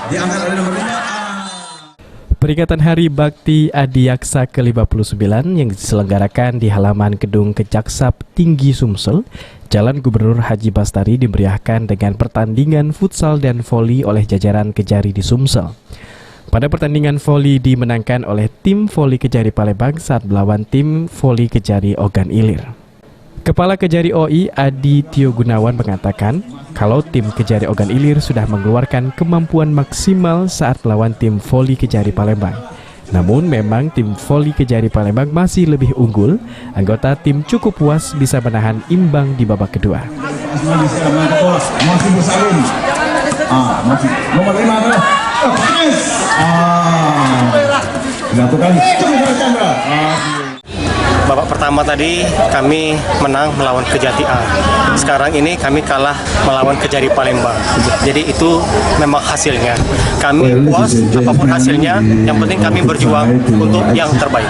Diangkat oleh nomor 5. Peringatan Hari Bakti Adiaksa ke-59 yang diselenggarakan di halaman Gedung Kejaksap Tinggi Sumsel, Jalan Gubernur Haji Bastari dimeriahkan dengan pertandingan futsal dan voli oleh jajaran Kejari di Sumsel. Pada pertandingan voli dimenangkan oleh tim voli Kejari Palembang saat melawan tim voli Kejari Ogan Ilir. Kepala Kejari OI Adi Tio Gunawan mengatakan kalau tim Kejari Ogan Ilir sudah mengeluarkan kemampuan maksimal saat melawan tim voli Kejari Palembang. Namun memang tim voli Kejari Palembang masih lebih unggul. Anggota tim cukup puas bisa menahan imbang di babak kedua. Masih bersalin. Masih nomor 5 adalah dilakukan Chandra. Babak pertama tadi kami menang melawan Kejati A. Sekarang ini kami kalah melawan Kejari Palembang. Jadi itu memang hasilnya. Kami puas apapun hasilnya, yang penting kami berjuang untuk yang terbaik.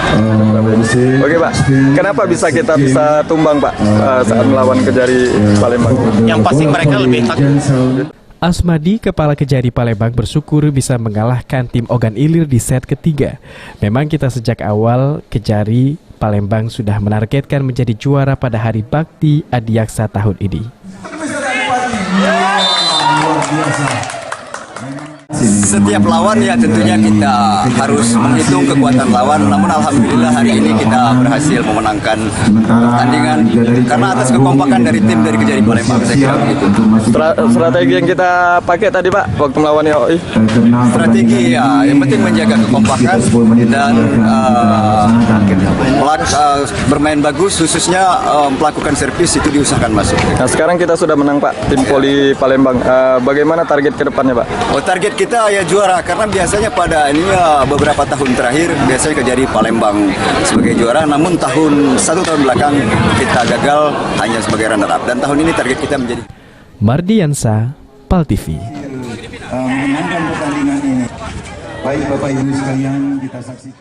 Oke Pak, kenapa kita bisa tumbang Pak saat melawan Kejari Palembang? Yang pasti mereka lebih takut. Asmadi, Kepala Kejari Palembang bersyukur bisa mengalahkan tim Ogan Ilir di set ketiga. Memang kita sejak awal Kejari Palembang sudah menargetkan menjadi juara pada Hari Bakti Adiaksa tahun ini. Setiap lawan ya tentunya kita harus menghitung kekuatan lawan, namun alhamdulillah hari ini kita berhasil memenangkan pertandingan karena atas kekompakan dari tim dari Kejari Palembang, saya kira begitu. Strategi yang kita pakai tadi Pak waktu melawan OI? Strategi ya, yang penting menjaga kekompakan dan bermain bagus, khususnya melakukan servis itu diusahakan masuk. Nah sekarang kita sudah menang Pak, tim voli Palembang. Bagaimana target ke depannya Pak? Target kita ya juara, karena biasanya pada ini beberapa tahun terakhir biasanya Kejari Palembang sebagai juara, namun satu tahun belakang kita gagal hanya sebagai runner up, dan tahun ini target kita menjadi. Mardiansa, PAL TV. Menangkan pertandingan ini. Baik Bapak Ibu sekalian, kita saksikan.